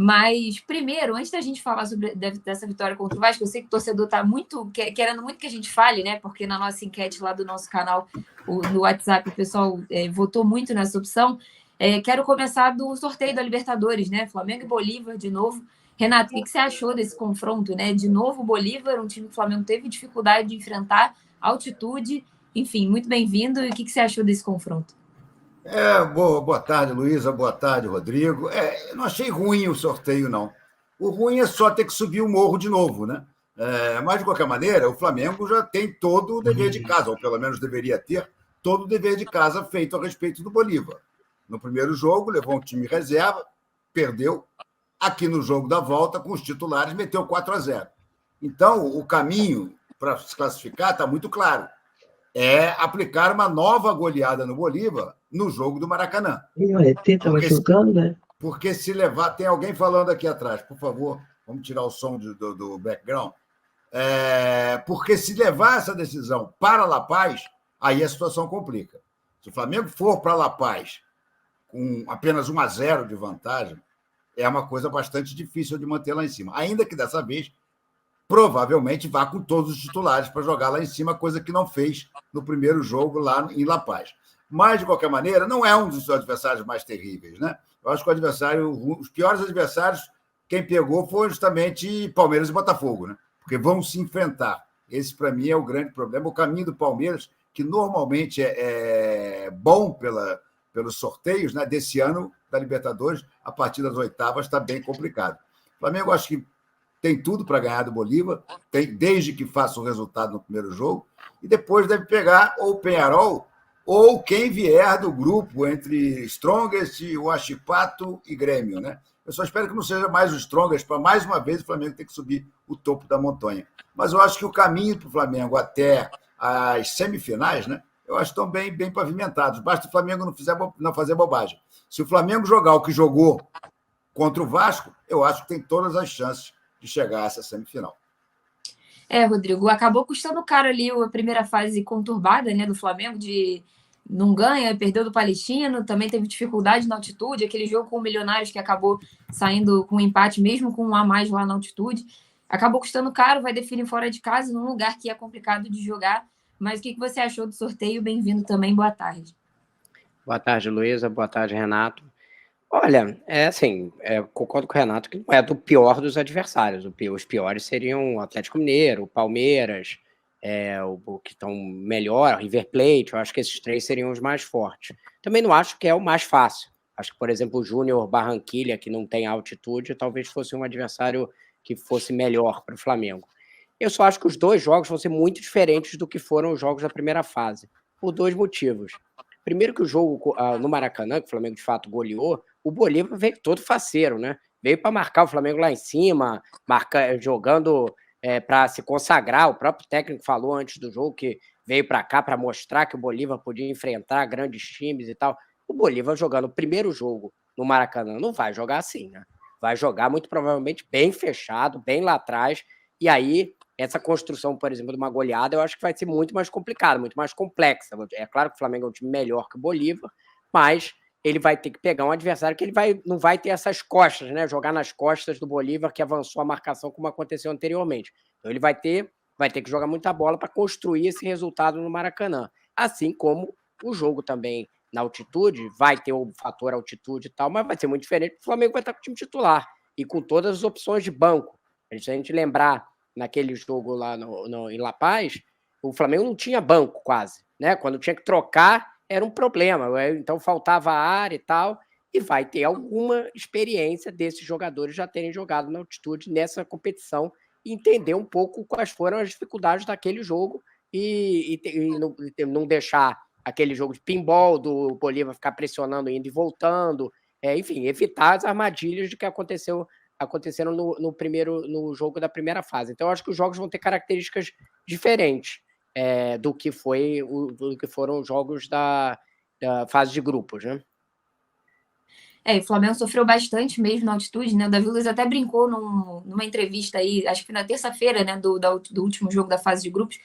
Mas, primeiro, antes da gente falar sobre dessa vitória contra o Vasco, eu sei que o torcedor está querendo muito que a gente fale, né? Porque na nossa enquete lá do nosso canal, no WhatsApp, o pessoal votou muito nessa opção. Quero começar do sorteio da Libertadores, né? Flamengo e Bolívar, de novo. Renato, o que você achou desse confronto, né? De novo, o Bolívar, um time que o Flamengo teve dificuldade de enfrentar, altitude, enfim, muito bem-vindo. E o que você achou desse confronto? Boa tarde, Luísa. Boa tarde, Rodrigo. Eu não achei ruim o sorteio, não. O ruim é só ter que subir o morro de novo, né? Mas, de qualquer maneira, o Flamengo já tem todo o dever de casa, ou pelo menos deveria ter todo o dever de casa feito a respeito do Bolívar. No primeiro jogo, levou um time reserva, perdeu. Aqui no jogo da volta, com os titulares, meteu 4-0. Então, o caminho para se classificar está muito claro. É aplicar uma nova goleada no Bolívar no jogo do Maracanã. Porque se levar... Tem alguém falando aqui atrás, por favor, vamos tirar o som do background. Porque se levar essa decisão para La Paz, aí a situação complica. Se o Flamengo for para La Paz com apenas 1-0 de vantagem, é uma coisa bastante difícil de manter lá em cima. Ainda que dessa vez provavelmente vá com todos os titulares para jogar lá em cima, coisa que não fez no primeiro jogo lá em La Paz. Mas, de qualquer maneira, não é um dos adversários mais terríveis, né? Eu acho que os piores adversários, quem pegou foi justamente Palmeiras e Botafogo, né? Porque vão se enfrentar. Esse, para mim, é o grande problema. O caminho do Palmeiras, que normalmente é bom pelos sorteios, né? Desse ano da Libertadores, a partir das oitavas está bem complicado. O Flamengo, acho que tem tudo para ganhar do Bolívar, desde que faça o resultado no primeiro jogo, e depois deve pegar ou o Peñarol ou quem vier do grupo entre Strongest, Huachipato e Grêmio, né? Eu só espero que não seja mais o Strongest, para mais uma vez o Flamengo ter que subir o topo da montanha. Mas eu acho que o caminho para o Flamengo até as semifinais, né? Eu acho que estão bem pavimentados. Basta o Flamengo não fazer bobagem. Se o Flamengo jogar o que jogou contra o Vasco, eu acho que tem todas as chances de chegar a essa semifinal. Rodrigo, acabou custando caro ali a primeira fase conturbada, né, do Flamengo, de não ganha, perdeu do Palestino, também teve dificuldade na altitude, aquele jogo com o Milionários que acabou saindo com um empate, mesmo com um a mais lá na altitude, acabou custando caro, vai definir fora de casa, num lugar que é complicado de jogar. Mas o que você achou do sorteio? Bem-vindo também, boa tarde. Boa tarde, Luísa, boa tarde, Renato. Olha, concordo com o Renato que não é do pior dos adversários. Os piores seriam o Atlético Mineiro, o Palmeiras, o que estão melhor, o River Plate. Eu acho que esses três seriam os mais fortes. Também não acho que é o mais fácil. Acho que, por exemplo, o Júnior Barranquilla, que não tem altitude, talvez fosse um adversário que fosse melhor para o Flamengo. Eu só acho que os dois jogos vão ser muito diferentes do que foram os jogos da primeira fase, por dois motivos. Primeiro que o jogo no Maracanã, que o Flamengo de fato goleou, o Bolívar veio todo faceiro, né? Veio para marcar o Flamengo lá em cima, jogando para se consagrar. O próprio técnico falou antes do jogo que veio para cá para mostrar que o Bolívar podia enfrentar grandes times e tal. O Bolívar jogando o primeiro jogo no Maracanã não vai jogar assim, né? Vai jogar muito provavelmente bem fechado, bem lá atrás, e aí essa construção, por exemplo, de uma goleada, eu acho que vai ser muito mais complicada, muito mais complexa. É claro que o Flamengo é um time melhor que o Bolívar, mas ele vai ter que pegar um adversário que não vai ter essas costas, né? Jogar nas costas do Bolívar, que avançou a marcação como aconteceu anteriormente. Então ele vai ter que jogar muita bola para construir esse resultado no Maracanã. Assim como o jogo também na altitude, vai ter o fator altitude e tal, mas vai ser muito diferente, porque o Flamengo vai estar com o time titular e com todas as opções de banco. Se a gente lembrar naquele jogo lá em La Paz, o Flamengo não tinha banco quase, né? Quando tinha que trocar, era um problema. Então faltava ar e tal, e vai ter alguma experiência desses jogadores já terem jogado na altitude nessa competição e entender um pouco quais foram as dificuldades daquele jogo e não deixar aquele jogo de pinball do Bolívar ficar pressionando, indo e voltando, enfim, evitar as armadilhas de que aconteceram no jogo da primeira fase. Então, eu acho que os jogos vão ter características diferentes do que foram os jogos da fase de grupos, né? O Flamengo sofreu bastante mesmo na altitude, né? O Davi Luiz até brincou numa entrevista aí, acho que na terça-feira, né, do último jogo da fase de grupos,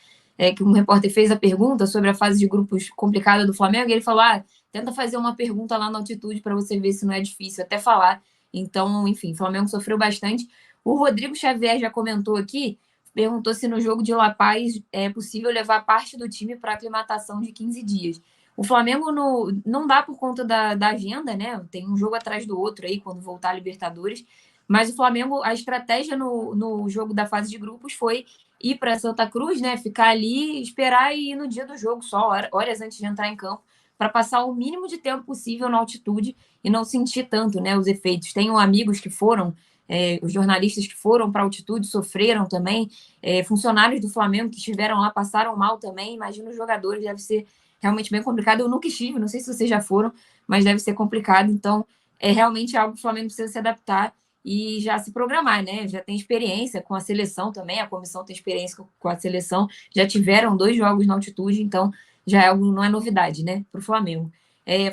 que um repórter fez a pergunta sobre a fase de grupos complicada do Flamengo, e ele falou, tenta fazer uma pergunta lá na altitude para você ver se não é difícil, até falar Então, enfim, o Flamengo sofreu bastante. O Rodrigo Xavier já comentou aqui, perguntou se no jogo de La Paz é possível levar parte do time para aclimatação de 15 dias. O Flamengo não dá por conta da agenda, né? Tem um jogo atrás do outro aí quando voltar a Libertadores. Mas o Flamengo, a estratégia no jogo da fase de grupos foi ir para Santa Cruz, né? Ficar ali, esperar e ir no dia do jogo, só horas antes de entrar em campo, para passar o mínimo de tempo possível na altitude e não sentir tanto, né, os efeitos. Tenho amigos que foram, os jornalistas que foram para a altitude sofreram também, funcionários do Flamengo que estiveram lá passaram mal também. Imagino os jogadores, deve ser realmente bem complicado. Eu nunca estive, não sei se vocês já foram, mas deve ser complicado. Então, é realmente algo que o Flamengo precisa se adaptar e já se programar, né? Já tem experiência com a seleção também, a comissão tem experiência com a seleção, já tiveram 2 jogos na altitude, então já é algo, não é novidade, né, para o Flamengo.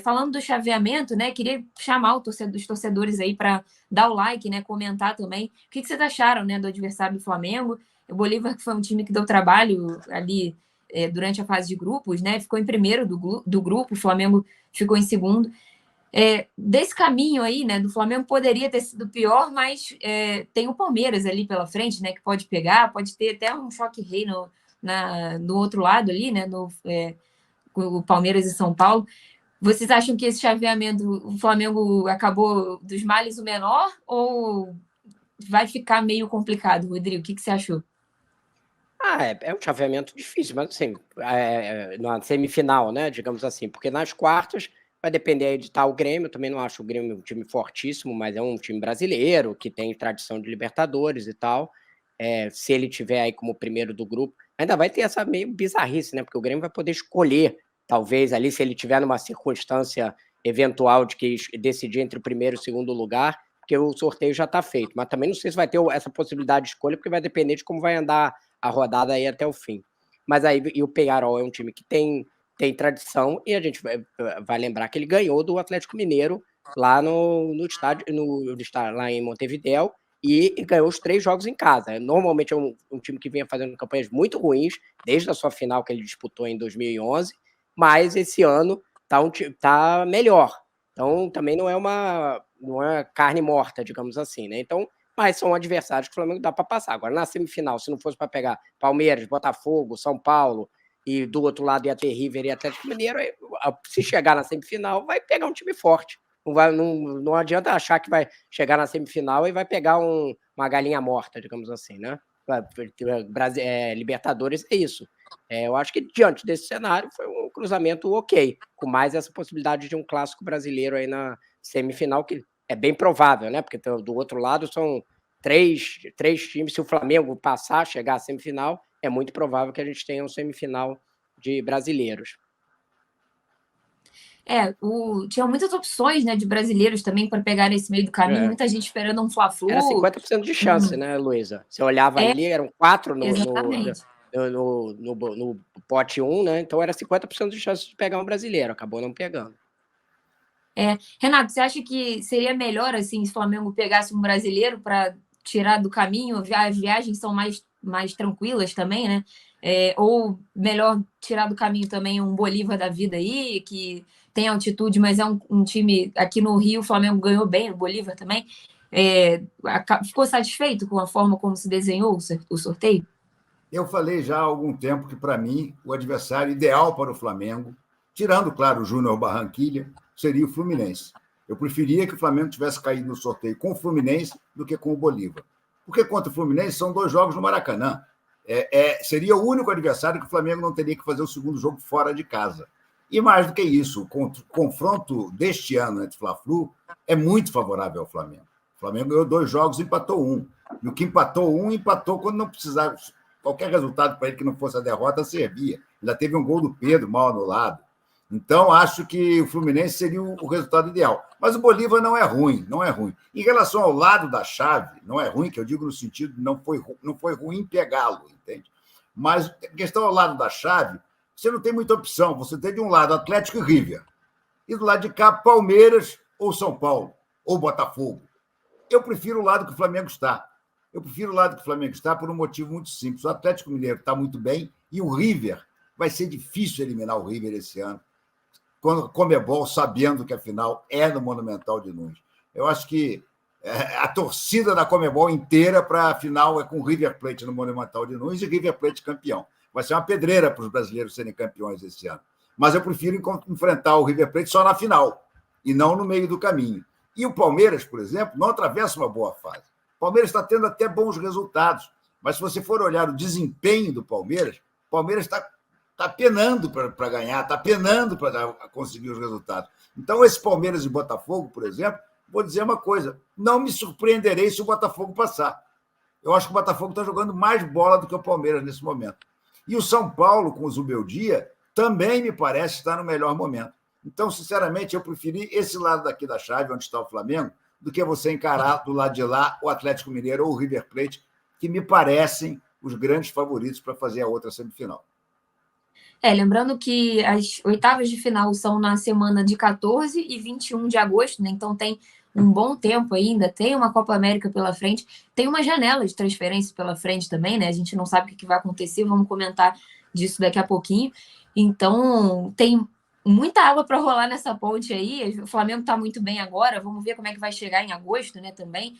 Falando do chaveamento, né, queria chamar os torcedores aí para dar o like, né, comentar também. O que vocês acharam, né, do adversário do Flamengo? O Bolívar, que foi um time que deu trabalho ali durante a fase de grupos, né, ficou em primeiro do grupo, o Flamengo ficou em segundo. Desse caminho aí, né, do Flamengo poderia ter sido pior, mas tem o Palmeiras ali pela frente, né, que pode pegar, pode ter até um choque-rei no outro lado ali, né, o Palmeiras e São Paulo. Vocês acham que esse chaveamento, o Flamengo acabou dos males o menor ou vai ficar meio complicado, Rodrigo? O que você achou? É um chaveamento difícil, mas assim, na semifinal, né, digamos assim, porque nas quartas vai depender aí de estar o Grêmio. Eu também não acho o Grêmio um time fortíssimo, mas é um time brasileiro que tem tradição de Libertadores e tal. Se ele tiver aí como primeiro do grupo, ainda vai ter essa meio bizarrice, né, porque o Grêmio vai poder escolher, talvez ali, se ele tiver numa circunstância eventual de que decidir entre o primeiro e o segundo lugar, porque o sorteio já está feito. Mas também não sei se vai ter essa possibilidade de escolha, porque vai depender de como vai andar a rodada aí até o fim. Mas aí, e o Peñarol é um time que tem tradição, e a gente vai lembrar que ele ganhou do Atlético Mineiro lá no estádio, lá em Montevidéu, e ganhou os 3 jogos em casa. Normalmente é um time que vinha fazendo campanhas muito ruins, desde a sua final que ele disputou em 2011, mas esse ano tá melhor. Então também não é carne morta, digamos assim, né? Então, mas são adversários que o Flamengo dá para passar. Agora, na semifinal, se não fosse para pegar Palmeiras, Botafogo, São Paulo, e do outro lado ia ter River e Atlético Mineiro, se chegar na semifinal, vai pegar um time forte. Não adianta achar que vai chegar na semifinal e vai pegar uma galinha morta, digamos assim, né? Libertadores é isso. Eu acho que diante desse cenário foi um cruzamento ok, com mais essa possibilidade de um clássico brasileiro aí na semifinal, que é bem provável, né? Porque do outro lado são três times. Se o Flamengo passar, chegar à semifinal, é muito provável que a gente tenha um semifinal de brasileiros. Tinha muitas opções, né, de brasileiros também para pegar esse meio do caminho, muita gente esperando um Fla-Flu. Era 50% de chance, né, Luísa? Você olhava ali, eram 4 no pote 1, né? Então era 50% de chance de pegar um brasileiro, acabou não pegando. Renato, você acha que seria melhor assim se o Flamengo pegasse um brasileiro para tirar do caminho? As viagens são mais tranquilas também, né? Ou melhor tirar do caminho também um Bolívar da vida aí, que tem altitude, mas é um time aqui no Rio. O Flamengo ganhou bem, o Bolívar também. Ficou satisfeito com a forma como se desenhou o sorteio? Eu falei já há algum tempo que, para mim, o adversário ideal para o Flamengo, tirando, claro, o Júnior Barranquilla, seria o Fluminense. Eu preferia que o Flamengo tivesse caído no sorteio com o Fluminense do que com o Bolívar. Porque contra o Fluminense são 2 jogos no Maracanã. Seria o único adversário que o Flamengo não teria que fazer o segundo jogo fora de casa. E mais do que isso, o confronto deste ano entre Fla-Flu é muito favorável ao Flamengo. O Flamengo ganhou 2 jogos e empatou 1. E o que empatou 1, empatou quando não precisava. Qualquer resultado para ele que não fosse a derrota servia. Ainda teve um gol do Pedro mal anulado. Então, acho que o Fluminense seria o resultado ideal. Mas o Bolívar não é ruim, não é ruim. Em relação ao lado da chave, não é ruim, que eu digo no sentido de não foi ruim pegá-lo, entende? Mas a questão ao lado da chave, você não tem muita opção. Você tem de um lado Atlético e River. E do lado de cá, Palmeiras ou São Paulo, ou Botafogo. Eu prefiro o lado que o Flamengo está. Eu prefiro o lado que o Flamengo está por um motivo muito simples. O Atlético Mineiro está muito bem e o River, vai ser difícil eliminar o River esse ano. Quando Comebol, sabendo que a final é no Monumental de Nunes. Eu acho que a torcida da Conmebol inteira para a final é com o River Plate no Monumental de Nunes e River Plate campeão. Vai ser uma pedreira para os brasileiros serem campeões esse ano. Mas eu prefiro enfrentar o River Plate só na final e não no meio do caminho. E o Palmeiras, por exemplo, não atravessa uma boa fase. O Palmeiras está tendo até bons resultados, mas se você for olhar o desempenho do Palmeiras, o Palmeiras está penando para ganhar, está penando para conseguir os resultados. Então, esse Palmeiras e Botafogo, por exemplo, vou dizer uma coisa, não me surpreenderei se o Botafogo passar. Eu acho que o Botafogo está jogando mais bola do que o Palmeiras nesse momento. E o São Paulo, com o Zubeldia, também me parece estar no melhor momento. Então, sinceramente, eu preferi esse lado daqui da chave, onde está o Flamengo, do que você encarar do lado de lá o Atlético Mineiro ou o River Plate, que me parecem os grandes favoritos para fazer a outra semifinal. Lembrando que as oitavas de final são na semana de 14 e 21 de agosto, né? Então tem um bom tempo ainda, tem uma Copa América pela frente, tem uma janela de transferência pela frente também, né? A gente não sabe o que vai acontecer, vamos comentar disso daqui a pouquinho. Então, tem muita água para rolar nessa ponte aí. O Flamengo está muito bem agora, vamos ver como é que vai chegar em agosto, né? Também.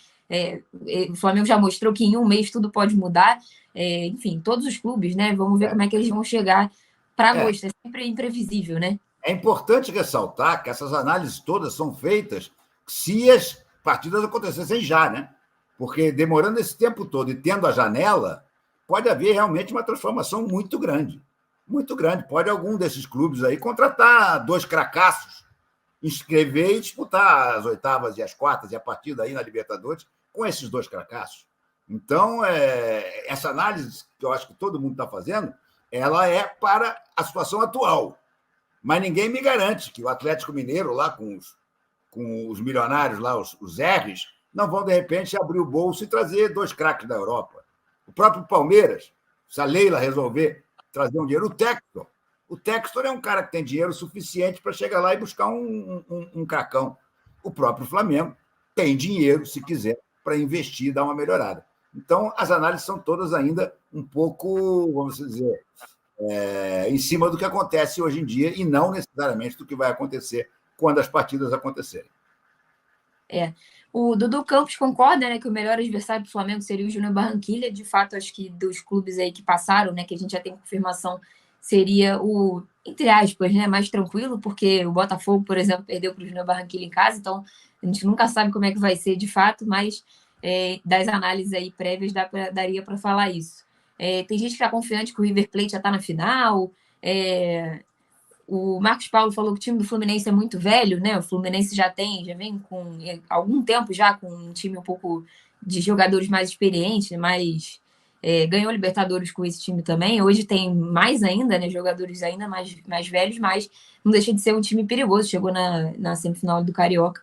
O Flamengo já mostrou que em um mês tudo pode mudar. Enfim, todos os clubes, né? Vamos ver como é que eles vão chegar para agosto. É sempre imprevisível, né? É importante ressaltar que essas análises todas são feitas se as partidas acontecessem já, né? Porque demorando esse tempo todo e tendo a janela, pode haver realmente uma transformação muito grande. Muito grande. Pode algum desses clubes aí contratar 2 cracassos, inscrever e disputar as oitavas e as quartas e a partida aí na Libertadores com esses 2 cracassos. Então, essa análise que eu acho que todo mundo está fazendo, ela é para a situação atual. Mas ninguém me garante que o Atlético Mineiro, lá com os milionários, lá, os R's, não vão, de repente, abrir o bolso e trazer 2 craques da Europa. O próprio Palmeiras, se a Leila resolver trazer um dinheiro, o Textor é um cara que tem dinheiro suficiente para chegar lá e buscar um cracão. O próprio Flamengo tem dinheiro, se quiser, para investir e dar uma melhorada. Então, as análises são todas ainda um pouco, vamos dizer, em cima do que acontece hoje em dia e não necessariamente do que vai acontecer quando as partidas acontecerem. O Dudu Campos concorda, né, que o melhor adversário do Flamengo seria o Júnior Barranquilla. De fato, acho que dos clubes aí que passaram, né, que a gente já tem confirmação, seria o, entre aspas, né, mais tranquilo, porque o Botafogo, por exemplo, perdeu para o Júnior Barranquilla em casa, então a gente nunca sabe como é que vai ser de fato, mas das análises aí prévias daria para falar isso. Tem gente que está confiante que o River Plate já está na final. O Marcos Paulo falou que o time do Fluminense é muito velho, né? O Fluminense já vem com algum tempo já com um time um pouco de jogadores mais experientes, mas ganhou Libertadores com esse time também. Hoje tem mais ainda, né? Jogadores ainda mais velhos, mas não deixa de ser um time perigoso. Chegou na semifinal do Carioca.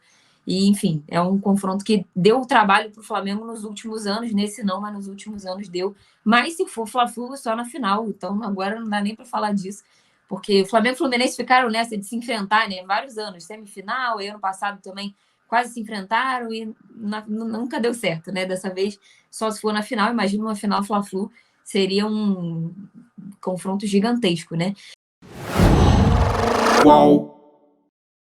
E, enfim, é um confronto que deu trabalho para o Flamengo nos últimos anos. Nesse não, mas nos últimos anos deu. Mas se for Fla-Flu, só na final. Então agora não dá nem para falar disso. Porque o Flamengo e o Fluminense ficaram nessa de se enfrentar, né? Vários anos, semifinal, e ano passado também quase se enfrentaram e nunca deu certo, né? Dessa vez, só se for na final. Imagina uma final Fla-Flu, seria um confronto gigantesco, né? Qual?